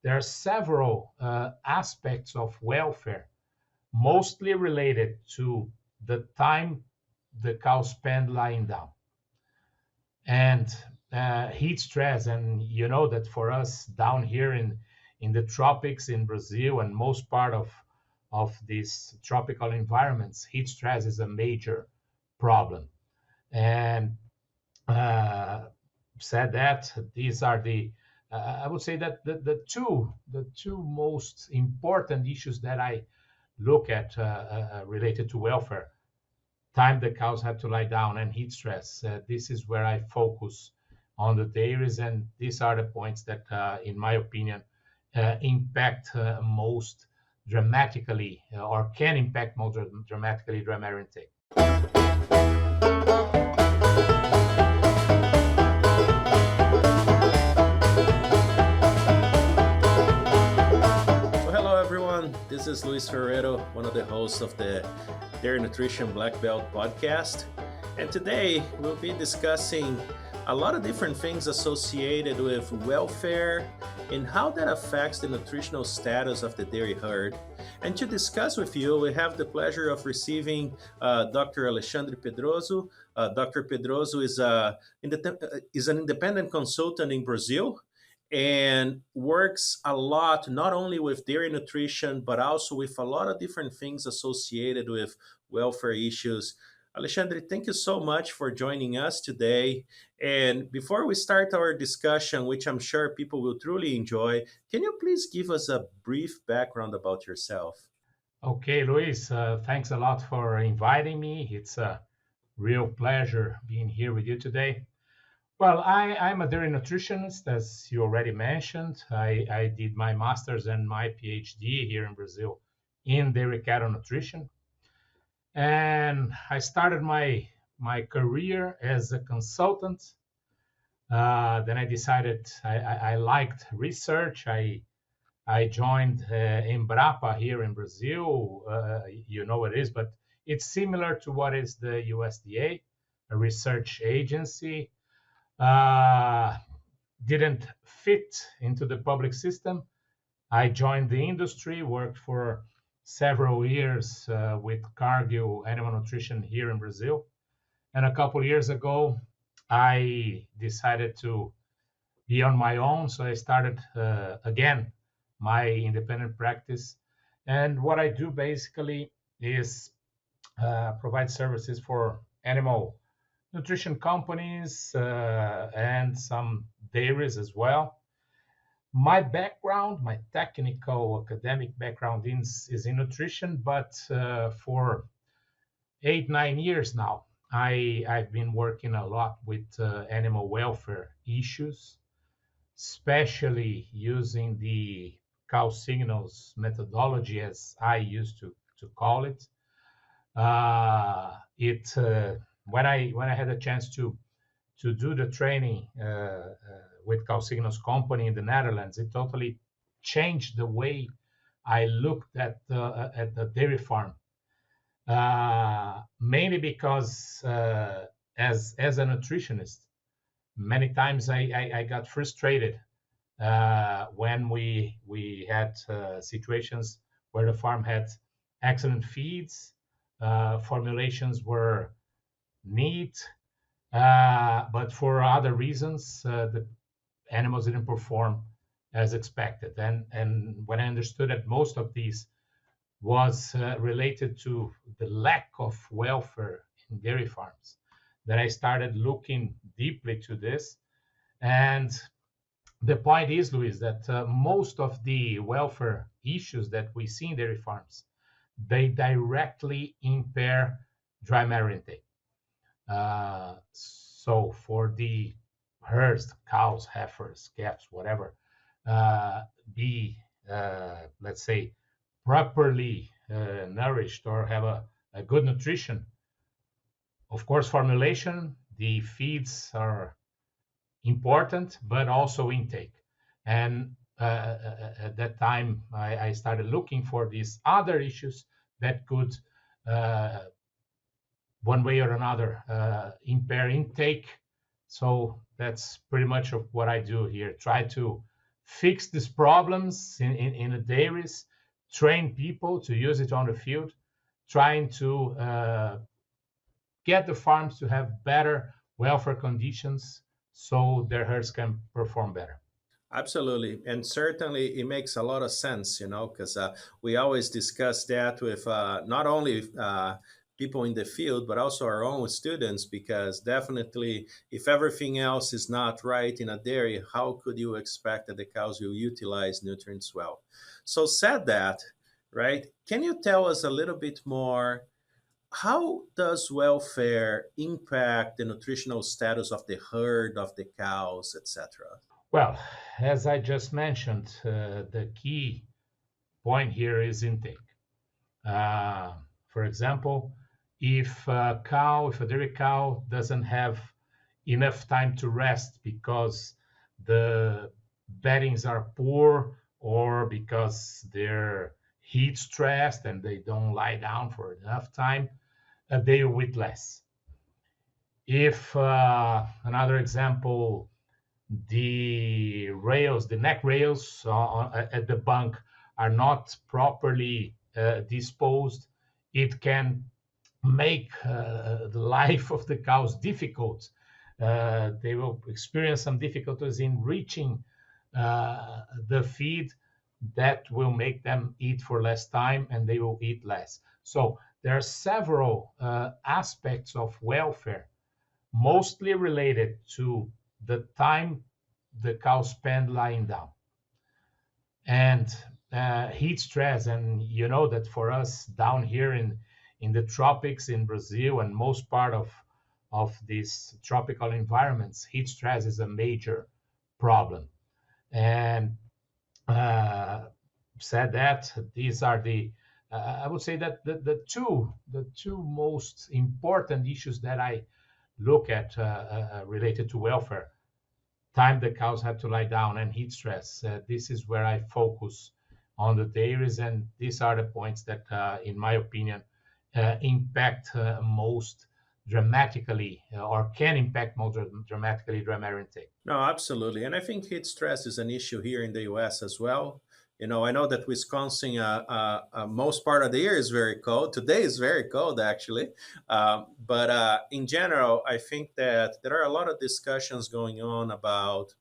there are several aspects of welfare, mostly related to the time the cow spend lying down and heat stress. And you know that for us down here in the tropics in Brazil and most part of these tropical environments, heat stress is a major problem. And uh, said that these are the I would say that the two most important issues that I look at related to welfare: time the cows have to lie down and heat stress. This is where I focus on the dairies, and these are the points that, in my opinion, impact most dramatically or can impact most dramatically dry matter intake. So, hello everyone. This is Luis Ferrero, one of the hosts of the Dairy Nutrition Blackbelt Podcast. And today we'll be discussing a lot of different things associated with welfare and how that affects the nutritional status of the dairy herd. And to discuss with you, we have the pleasure of receiving Dr. Alexandre Pedroso. Dr. Pedroso is an independent consultant in Brazil and works a lot not only with dairy nutrition but also with a lot of different things associated with welfare issues. Alexandre, thank you so much for joining us today. And before we start our discussion, which I'm sure people will truly enjoy, can you please give us a brief background about yourself? Okay, Luis, thanks a lot for inviting me. It's a real pleasure being here with you today. Well, I'm a dairy nutritionist, as you already mentioned. I did my master's and my PhD here in Brazil in dairy cattle nutrition. And I started my career as a consultant. Then I decided I liked research. I joined Embrapa here in Brazil. You know what it is, but it's similar to what is the USDA, a research agency. Uh, didn't fit into the public system. I joined the industry, worked for several years with Cargill Animal Nutrition here in Brazil. And a couple of years ago, I decided to be on my own. So I started again my independent practice. And what I do basically is provide services for animal nutrition companies and some dairies as well. My background, my technical academic background is in nutrition, but for 8, 9 years now, I've been working a lot with animal welfare issues, especially using the cow signals methodology, as I used to call it. It when I had a chance to do the training with Cow Signals Company in the Netherlands, it totally changed the way I looked at the dairy farm. Mainly because as a nutritionist, many times I got frustrated when we had situations where the farm had excellent feeds, formulations were neat, but for other reasons, the animals didn't perform as expected. And when I understood that most of these was related to the lack of welfare in dairy farms, then I started looking deeply to this. And the point is, Luis, that most of the welfare issues that we see in dairy farms, they directly impair dry matter intake. So for the herds, cows, heifers, calves, whatever, be let's say properly nourished or have a good nutrition. Of course, formulation, the feeds are important, but also intake. And at that time, I started looking for these other issues that could, uh, one way or another, impair intake. So that's pretty much of what I do here. Try to fix these problems in the dairies, train people to use it on the field, trying to get the farms to have better welfare conditions so their herds can perform better. Absolutely. And certainly it makes a lot of sense, because we always discuss that with not only people in the field, but also our own students, because definitely if everything else is not right in a dairy, how could you expect that the cows will utilize nutrients well? So, said that, right, can you tell us a little bit more? How does welfare impact the nutritional status of the herd, of the cows, etc.? Well, as I just mentioned, the key point here is intake. For example, if a dairy cow doesn't have enough time to rest because the beddings are poor or because they're heat stressed and they don't lie down for enough time, they will eat less. If another example, the neck rails at the bunk are not properly disposed, it can make the life of the cows difficult. They will experience some difficulties in reaching the feed that will make them eat for less time and they will eat less. So there are several aspects of welfare, mostly related to the time the cows spend lying down and heat stress. And you know that for us down here in the tropics in Brazil and most part of these tropical environments, heat stress is a major problem. And said that these are the I would say that the two most important issues that I look at related to welfare: time the cows have to lie down and heat stress. This is where I focus on the dairies, and these are the points that, in my opinion, impact most dramatically or can impact most dramatically dry intake. No, absolutely. And I think heat stress is an issue here in the US as well. I know that Wisconsin, most part of the year is very cold. Today is very cold, actually. But in general, I think that there are a lot of discussions going on about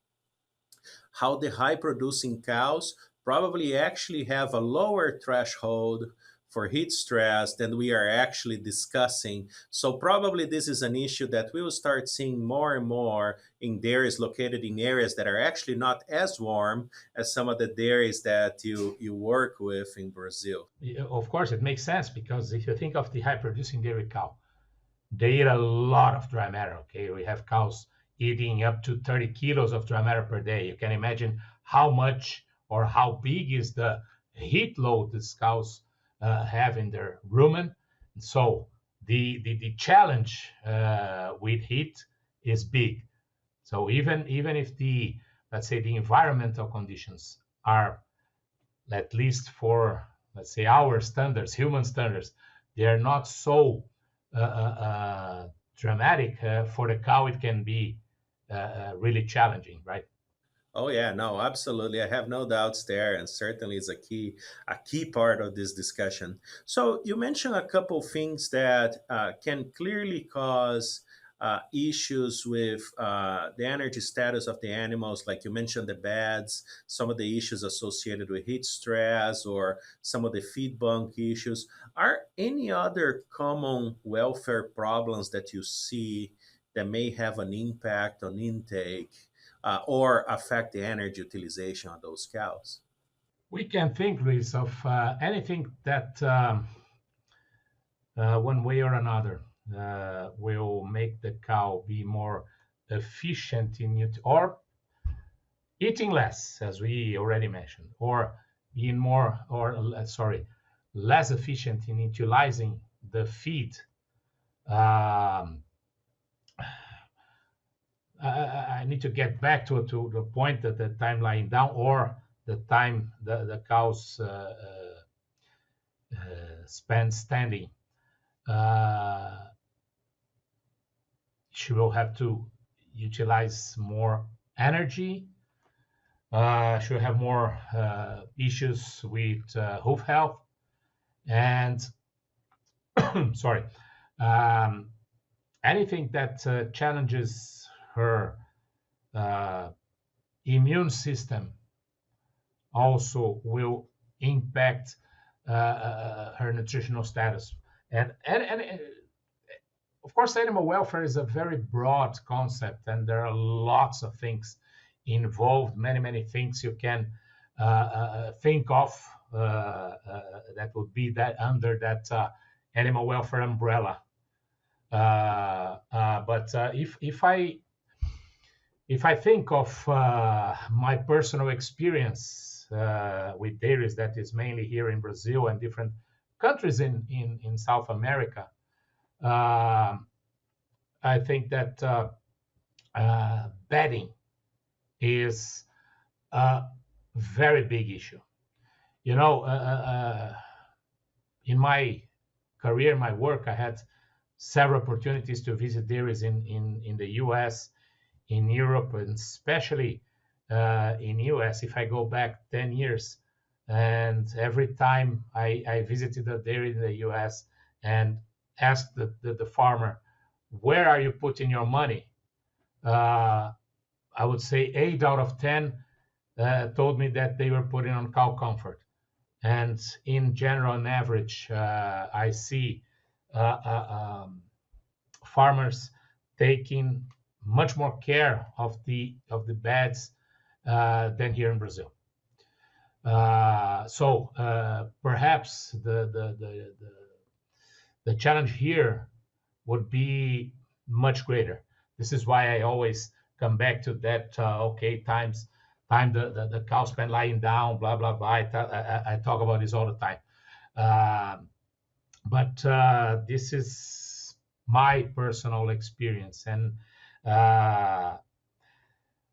how the high producing cows probably actually have a lower threshold for heat stress than we are actually discussing. So probably this is an issue that we will start seeing more and more in dairies located in areas that are actually not as warm as some of the dairies that you work with in Brazil. Yeah, of course, it makes sense because if you think of the high producing dairy cow, they eat a lot of dry matter. Okay, we have cows eating up to 30 kilos of dry matter per day. You can imagine how much or how big is the heat load these cows have in their rumen. So the challenge with heat is big. So even if the, let's say, the environmental conditions are, at least for, let's say, our standards, human standards, they are not so dramatic. For the cow, it can be really challenging, right? Oh yeah, no, absolutely. I have no doubts there, and certainly is a key part of this discussion. So you mentioned a couple things that can clearly cause issues with the energy status of the animals, like you mentioned the beds, some of the issues associated with heat stress, or some of the feed bunk issues. Are any other common welfare problems that you see that may have an impact on intake? Or affect the energy utilization of those cows? We can think, Luis, of anything that one way or another will make the cow be more efficient in it, or eating less, as we already mentioned, or being more, or sorry, less efficient in utilizing the feed. Um, I need to get back to the point that the time lying down or the time the cows spend standing. Uh, she will have to utilize more energy. should have more issues with hoof health and sorry, um, anything that challenges her uh, immune system also will impact her nutritional status. And of course, animal welfare is a very broad concept, and there are lots of things involved, many things you can think of that would be that under that animal welfare umbrella. But if I think of my personal experience with dairies, that is mainly here in Brazil and different countries in South America, uh, I think that bedding is a very big issue. You know, in my career, my work, I had several opportunities to visit dairies in the US, in Europe, and especially in US. If I go back 10 years, and every time I visited a dairy in the US and asked the farmer, where are you putting your money? Uh, I would say 8 out of 10 told me that they were putting on cow comfort. And in general, on average, I see uh, uh, um, farmers taking much more care of the beds than here in Brazil. So perhaps the challenge here would be much greater. This is why I always come back to that. Okay, time the cow spent lying down, blah blah blah. I talk about this all the time. But this is my personal experience, and uh,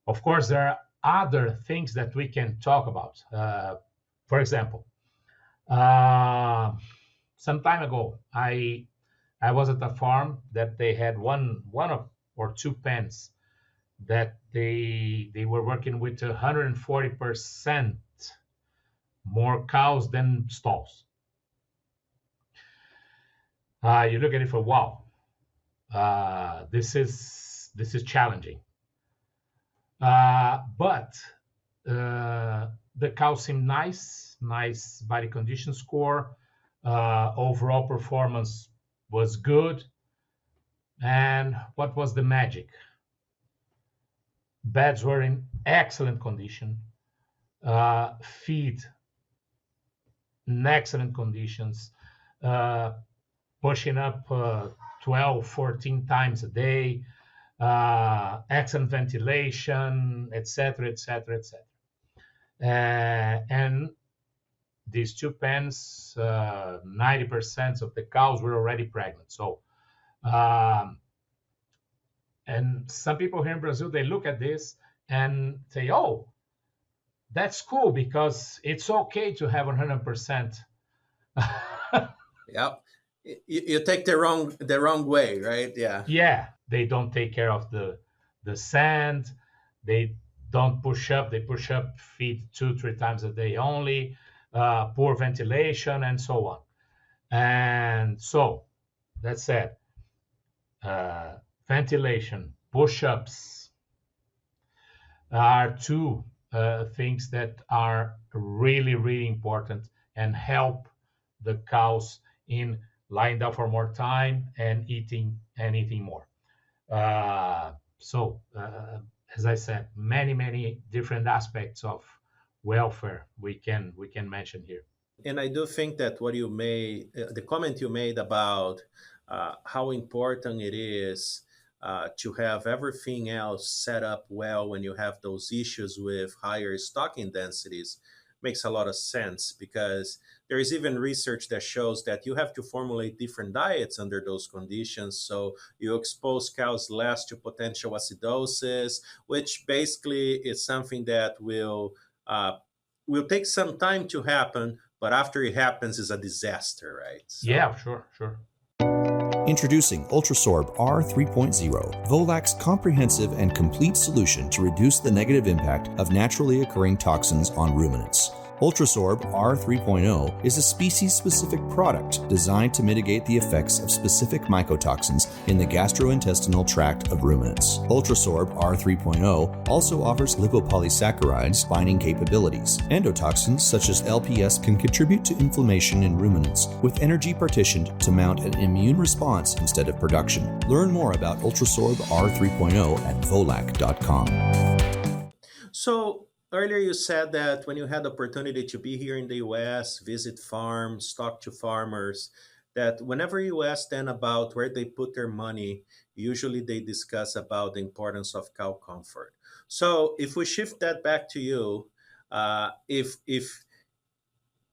of course there are other things that we can talk about. For example, uh, some time ago, I was at a farm that they had or two pens that they were working with 140% more cows than stalls. You look at it for wow, this is challenging. But the cows seem nice body condition score. Overall performance was good. And what was the magic? Beds were in excellent condition. Feed in excellent conditions. Uh, Pushing up 12, 14 times a day. Excellent ventilation, etc., etc., etc. And these two pens, 90% of the cows were already pregnant. So, and some people here in Brazil, they look at this and say, "Oh, that's cool because it's okay to have 100%." Yeah. You take the wrong way, right? Yeah. Yeah, they don't take care of the sand. They don't push up. They push up, feed 2, 3 times a day only. Poor ventilation and so on. And so that said, ventilation, push-ups are two things that are really important and help the cows in lying down for more time and eating more. So, as I said, many different aspects of welfare we can mention here. And I do think that the comment you made about how important it is to have everything else set up well when you have those issues with higher stocking densities makes a lot of sense, because there is even research that shows that you have to formulate different diets under those conditions. So you expose cows less to potential acidosis, which basically is something that will take some time to happen, but after it happens is a disaster, right? So, Yeah, sure. Introducing Ultrasorb R3.0, Volac's comprehensive and complete solution to reduce the negative impact of naturally occurring toxins on ruminants. Ultrasorb R3.0 is a species-specific product designed to mitigate the effects of specific mycotoxins in the gastrointestinal tract of ruminants. Ultrasorb R3.0 also offers lipopolysaccharides binding capabilities. Endotoxins such as LPS can contribute to inflammation in ruminants, with energy partitioned to mount an immune response instead of production. Learn more about Ultrasorb R3.0 at volac.com. So earlier you said that when you had the opportunity to be here in the US, visit farms, talk to farmers, that whenever you ask them about where they put their money, usually they discuss about the importance of cow comfort. So if we shift that back to you, if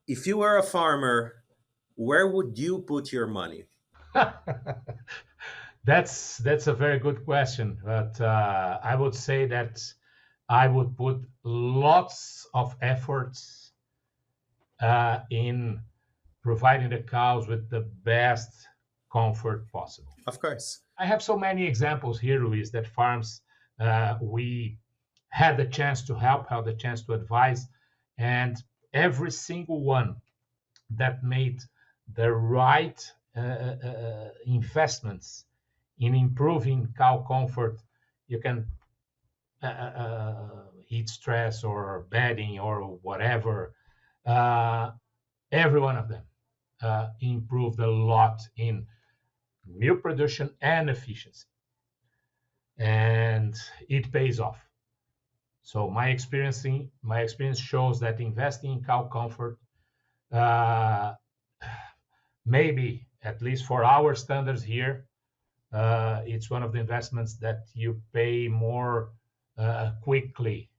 you were a farmer, where would you put your money? That's a very good question, but I would say that I would put lots of efforts in providing the cows with the best comfort possible. Of course. I have so many examples here, Luis, that farms we had the chance to help, had the chance to advise, and every single one that made the right investments in improving cow comfort. You can heat stress or bedding or whatever. Uh, every one of them improved a lot in milk production and efficiency, and it pays off. So my experience shows that investing in cow comfort, uh, maybe at least for our standards here, it's one of the investments that you pay more quickly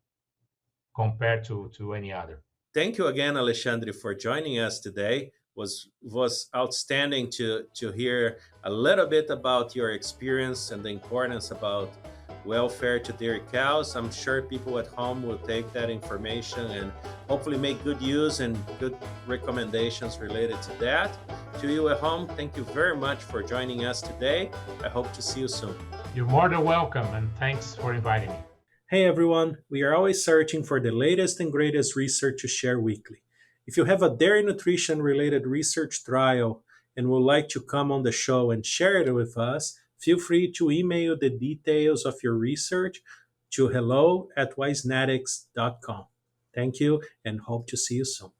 compared to any other. Thank you again, Alexandre, for joining us today. Was outstanding to hear a little bit about your experience and the importance about welfare to dairy cows. I'm sure people at home will take that information and hopefully make good use and good recommendations related to that. To you at home, thank you very much for joining us today. I hope to see you soon. You're more than welcome, and thanks for inviting me. Hey everyone, we are always searching for the latest and greatest research to share weekly. If you have a dairy nutrition related research trial and would like to come on the show and share it with us, feel free to email the details of your research to hello@wisenetics.com. Thank you and hope to see you soon.